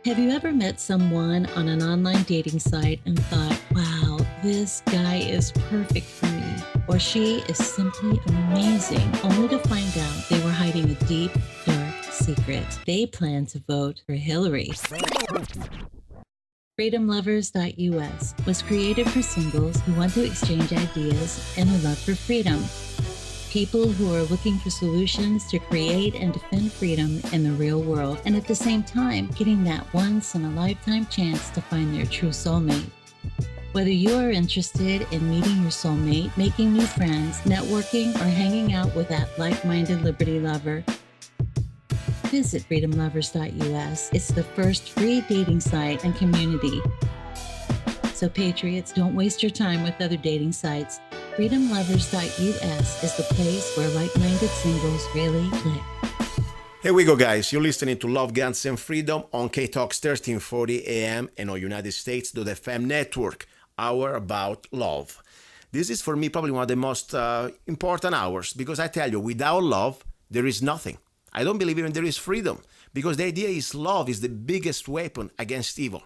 Have you ever met someone on an online dating site and thought, wow, this guy is perfect for me, or she is simply amazing, only to find out they were hiding a deep, dark secret? They plan to vote for Hillary. FreedomLovers.us was created for singles who want to exchange ideas and a love for freedom. People who are looking for solutions to create and defend freedom in the real world, and at the same time, getting that once-in-a-lifetime chance to find their true soulmate. Whether you are interested in meeting your soulmate, making new friends, networking, or hanging out with that like-minded liberty lover, visit freedomlovers.us. It's the first free dating site and community. So patriots, don't waste your time with other dating sites. freedomlovers.us is the place where like-minded singles really click. Here we go, guys. You're listening to Love, Guns, and Freedom on K-Talks 1340 AM and on United States.fm network, hour about love. This is, for me, probably one of the most important hours, because I tell you, without love, there is nothing. I don't believe even there is freedom, because the idea is love is the biggest weapon against evil.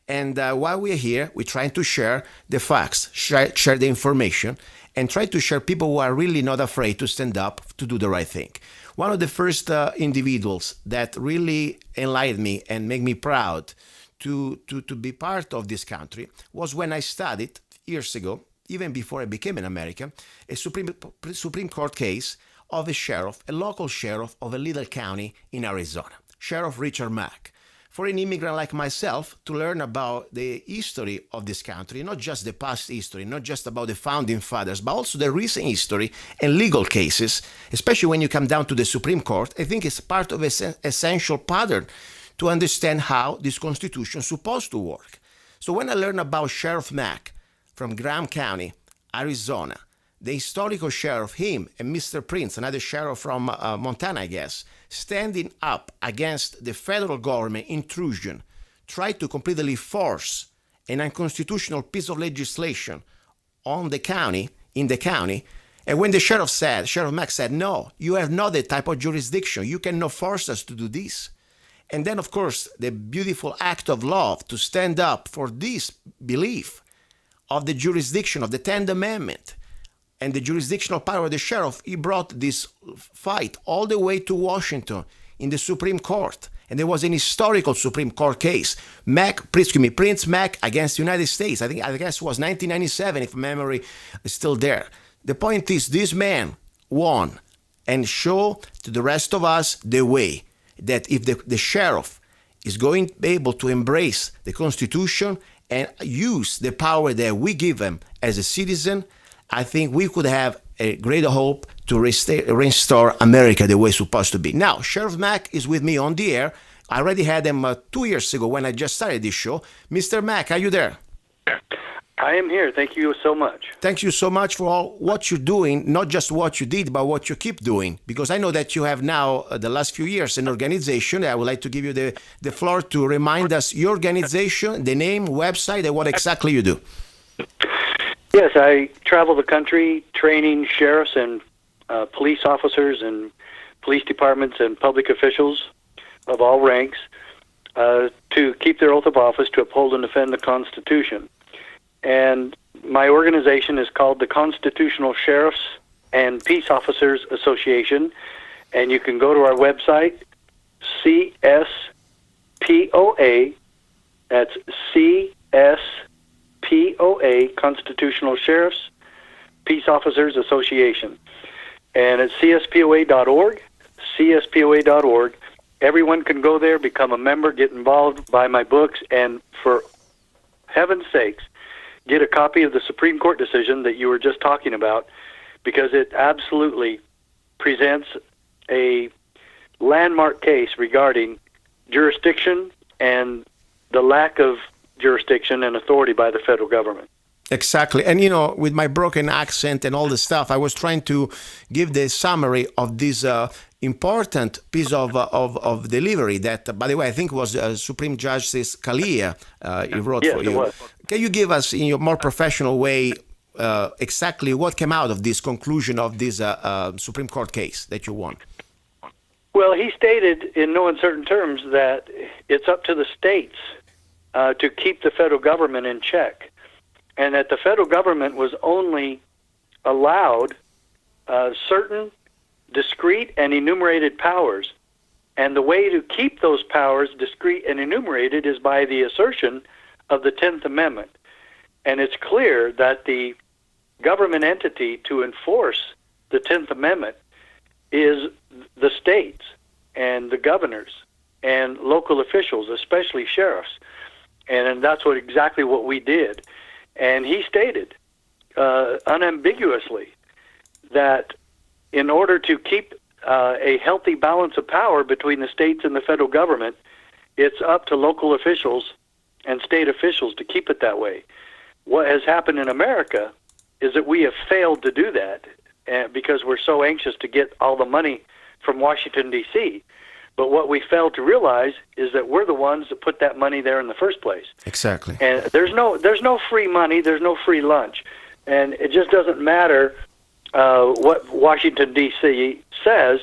And while we're here, we're trying to share the facts, share the information, and try to share people who are really not afraid to stand up to do the right thing. One of the first individuals that really enlightened me and made me proud to be part of this country was when I studied years ago, even before I became an American, a Supreme Court case of a local sheriff of a little county in Arizona, Sheriff Richard Mack. For an immigrant like myself, to learn about the history of this country, not just the past history, not just about the founding fathers, but also the recent history and legal cases, especially when you come down to the Supreme Court, I think it's part of an essential pattern to understand how this Constitution is supposed to work. So when I learned about Sheriff Mack from Graham County, Arizona, the historical sheriff, him and Mr. Prince, another sheriff from Montana, I guess, standing up against the federal government intrusion, tried to completely force an unconstitutional piece of legislation on the county, in the county. And when the Sheriff Mack said, no, you have not that type of jurisdiction. You cannot force us to do this. And then, of course, the beautiful act of love to stand up for this belief of the jurisdiction of the 10th Amendment and the jurisdictional power of the sheriff, he brought this fight all the way to Washington in the Supreme Court. And there was an historical Supreme Court case, Prince Mack against the United States. I guess it was 1997, if memory is still there. The point is, this man won and showed to the rest of us the way that if the sheriff is going to be able to embrace the Constitution and use the power that we give him as a citizen, I think we could have a greater hope to restore America the way it's supposed to be. Now, Sheriff Mack is with me on the air. I already had him 2 years ago when I just started this show. Mr. Mack, are you there? I am here. Thank you so much. Thank you so much for all what you're doing, not just what you did, but what you keep doing. Because I know that you have now, the last few years, an organization. I would like to give you the floor to remind us your organization, the name, website, and what exactly you do. Yes, I travel the country training sheriffs and police officers and police departments and public officials of all ranks to keep their oath of office to uphold and defend the Constitution. And my organization is called the Constitutional Sheriffs and Peace Officers Association, and you can go to our website, CSPOA, that's CSPOA, Constitutional Sheriffs Peace Officers Association. And it's CSPOA.org, CSPOA.org. Everyone can go there, become a member, get involved, buy my books, and for heaven's sakes, get a copy of the Supreme Court decision that you were just talking about, because it absolutely presents a landmark case regarding jurisdiction and the lack of jurisdiction and authority by the federal government. Exactly. And, you know, with my broken accent and all the stuff, I was trying to give the summary of this important piece of delivery that, by the way, I think was Supreme Justice Scalia he wrote yes, for you. It was. Can you give us, in your more professional way, exactly what came out of this conclusion of this Supreme Court case that you won? Well, he stated in no uncertain terms that it's up to the states to keep the federal government in check, and that the federal government was only allowed certain discrete and enumerated powers. And the way to keep those powers discrete and enumerated is by the assertion of the 10th Amendment. And it's clear that the government entity to enforce the 10th Amendment is the states and the governors and local officials, especially sheriffs. And that's exactly what we did. And he stated unambiguously that in order to keep a healthy balance of power between the states and the federal government, it's up to local officials and state officials to keep it that way. What has happened in America is that we have failed to do that because we're so anxious to get all the money from Washington, D.C., but what we fail to realize is that we're the ones that put that money there in the first place. Exactly. And there's no free money, there's no free lunch. And it just doesn't matter what Washington, D.C. says,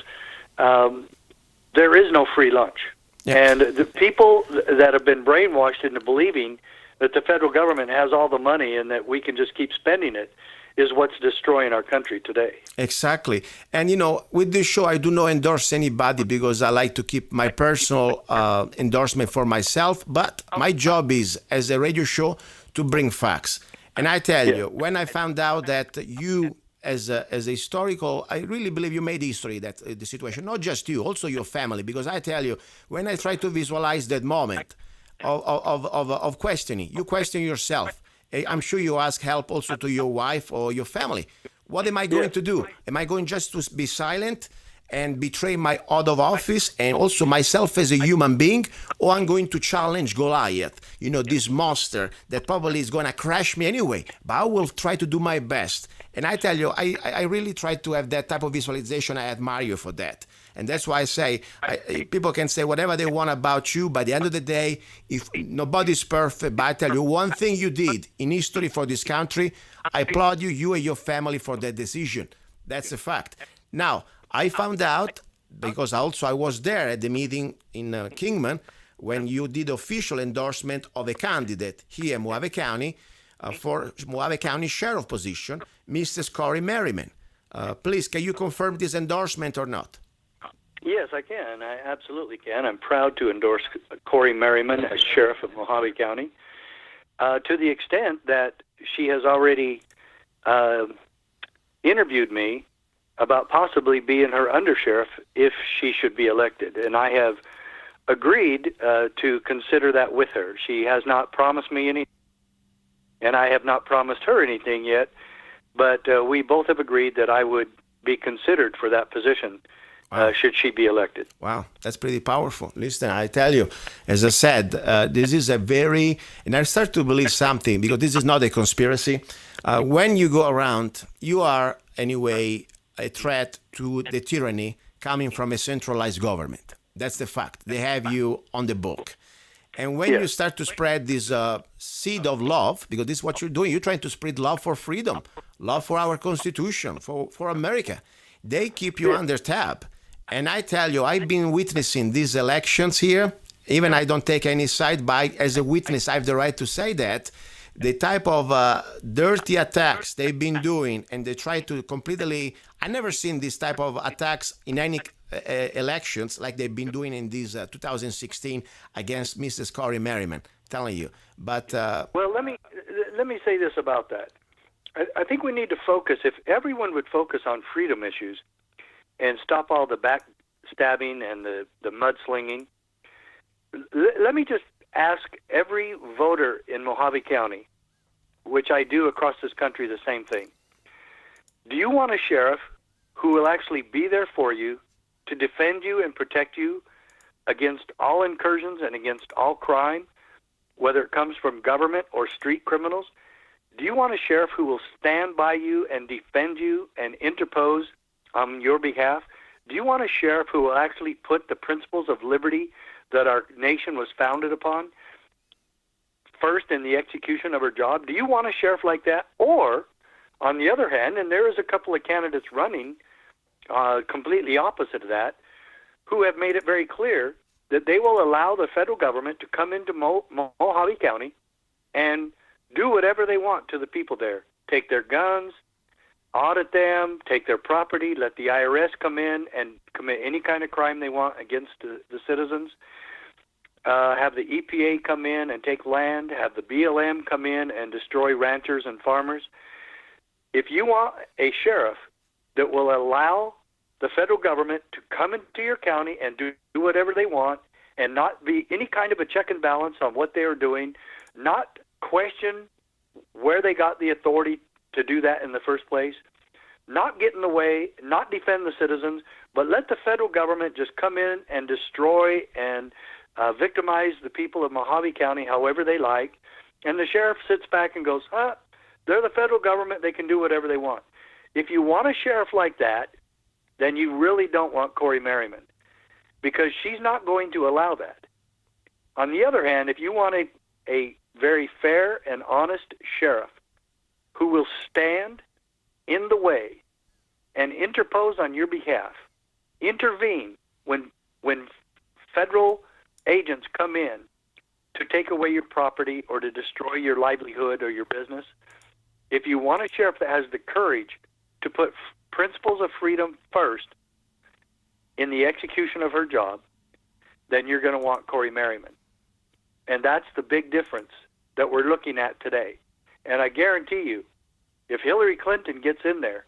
there is no free lunch. Yeah. And the people that have been brainwashed into believing that the federal government has all the money and that we can just keep spending it is what's destroying our country today. Exactly. And, with this show, I do not endorse anybody because I like to keep my personal endorsement for myself. But my job is, as a radio show, to bring facts. And I tell you, when I found out that you, as a historical, I really believe you made history, that the situation, not just you, also your family. Because I tell you, when I try to visualize that moment of questioning, you question yourself. I'm sure you ask help also to your wife or your family. What am I going to do? Am I going just to be silent and betray my oath of office and also myself as a human being? Or I'm going to challenge Goliath, this monster that probably is going to crush me anyway, but I will try to do my best. And I tell you, I really try to have that type of visualization. I admire you for that. And that's why I say, people can say whatever they want about you, by the end of the day, if nobody's perfect, but I tell you, one thing you did in history for this country, I applaud you and your family for that decision. That's a fact. Now, I found out, because I was there at the meeting in Kingman, when you did official endorsement of a candidate here in Mohave County for Mohave County Sheriff position, Mrs. Cori Merryman. Please, can you confirm this endorsement or not? Yes, I can. I absolutely can. I'm proud to endorse Cori Merryman as Sheriff of Mohave County, to the extent that she has already interviewed me about possibly being her undersheriff if she should be elected. And I have agreed to consider that with her. She has not promised me anything, and I have not promised her anything yet, but we both have agreed that I would be considered for that position. Wow. Should she be elected. Wow, that's pretty powerful. Listen, I tell you, as I said, this is and I start to believe something, because this is not a conspiracy. When you go around, you are, anyway, a threat to the tyranny coming from a centralized government. That's the fact. They have you on the book. And when you start to spread this seed of love, because this is what you're doing, you're trying to spread love for freedom, love for our Constitution, for America. They keep you under tab. And I tell you, I've been witnessing these elections here. Even I don't take any side, but as a witness, I have the right to say that. The type of dirty attacks they've been doing, and they try to completely... I've never seen this type of attacks in any elections like they've been doing in these 2016 against Mrs. Cori Merryman, telling you. But well, let me say this about that. I think we need to focus. If everyone would focus on freedom issues and stop all the backstabbing and the mudslinging, let me just ask every voter in Mohave County, which I do across this country, the same thing. Do you want a sheriff who will actually be there for you to defend you and protect you against all incursions and against all crime, whether it comes from government or street criminals? Do you want a sheriff who will stand by you and defend you and interpose on your behalf? Do you want a sheriff who will actually put the principles of liberty that our nation was founded upon first in the execution of her job? Do you want a sheriff like that? Or, on the other hand, and there is a couple of candidates running completely opposite of that, who have made it very clear that they will allow the federal government to come into Mohave County and do whatever they want to the people there. Take their guns, audit them, take their property, let the IRS come in and commit any kind of crime they want against the citizens, have the EPA come in and take land, have the BLM come in and destroy ranchers and farmers. If you want a sheriff that will allow the federal government to come into your county and do whatever they want and not be any kind of a check and balance on what they are doing, not question where they got the authority to do that in the first place, not get in the way, not defend the citizens, but let the federal government just come in and destroy and victimize the people of Mohave County however they like, and the sheriff sits back and goes, they're the federal government, they can do whatever they want. If you want a sheriff like that, then you really don't want Cori Merryman, because she's not going to allow that. On the other hand, if you want a very fair and honest sheriff who will stand in the way and interpose on your behalf, intervene when federal agents come in to take away your property or to destroy your livelihood or your business, if you want a sheriff that has the courage to put principles of freedom first in the execution of her job, then you're going to want Cori Merryman. And that's the big difference that we're looking at today. And I guarantee you, if Hillary Clinton gets in there,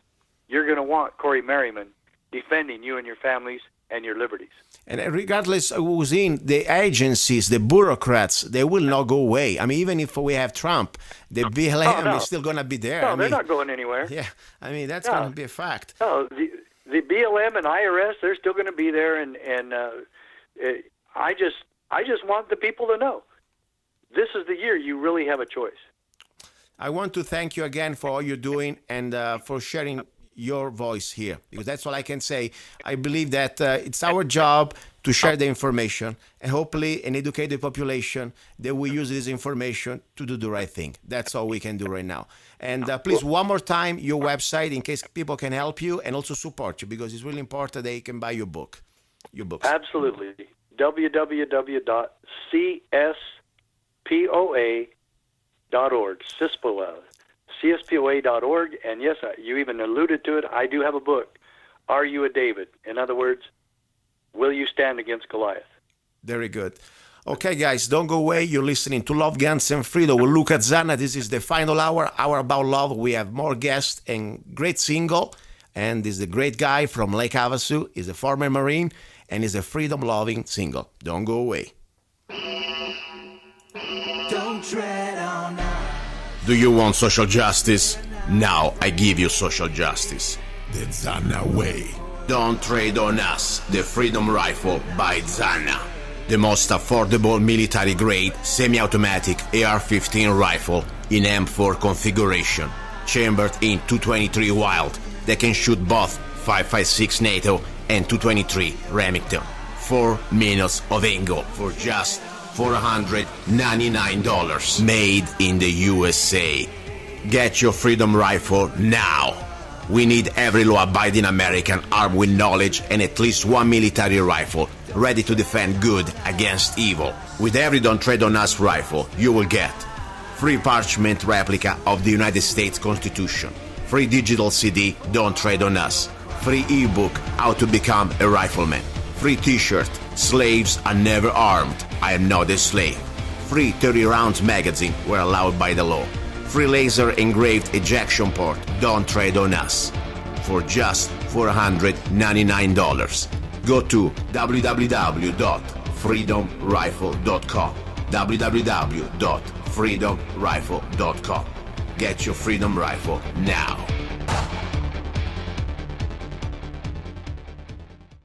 you're going to want Cori Merryman defending you and your families and your liberties. And regardless of who's in, the agencies, the bureaucrats, they will not go away. I mean, even if we have Trump, the BLM is still going to be there. No, they're not going anywhere. Yeah, I mean, that's going to be a fact. No, the BLM and IRS, they're still going to be there, and I just want the people to know, this is the year you really have a choice. I want to thank you again for all you're doing and for sharing your voice here, because that's all I can say. I believe that it's our job to share the information and hopefully and educate the population that we use this information to do the right thing. That's all we can do right now. And please, one more time, your website in case people can help you and also support you, because it's really important they can buy your books. Absolutely. www.cspoa.org. CSPOA.org, and yes, you even alluded to it, I do have a book, Are You a David? In other words, will you stand against Goliath? Very good. Okay, guys, don't go away. You're listening to Love, Guns, and Freedom with Luca Zanna. This is the final hour about love. We have more guests and great single, and this is the great guy from Lake Havasu. He's a former Marine, and he's a freedom-loving single. Don't go away. Don't tread on us. Do you want social justice? Now I give you social justice. The Zanna way. Don't trade on us. The Freedom Rifle by Zanna. The most affordable military-grade semi-automatic AR-15 rifle in M4 configuration. Chambered in 223 Wild that can shoot both 5.56 NATO and 223 Remington. 4 minutes of angle for just $499, made in the USA. Get your Freedom Rifle now. We need every law-abiding American armed with knowledge and at least one military rifle ready to defend good against evil. With every Don't Tread on Us rifle, you will get free parchment replica of the United States Constitution, free digital CD Don't Tread on Us, free ebook How to Become a Rifleman, free t-shirt Slaves Are Never Armed, I Am Not a Slave, free 30 rounds magazine where allowed by the law, free laser engraved ejection port Don't Trade on Us for just $499. Go to www.freedomrifle.com, www.freedomrifle.com. Get your Freedom Rifle now.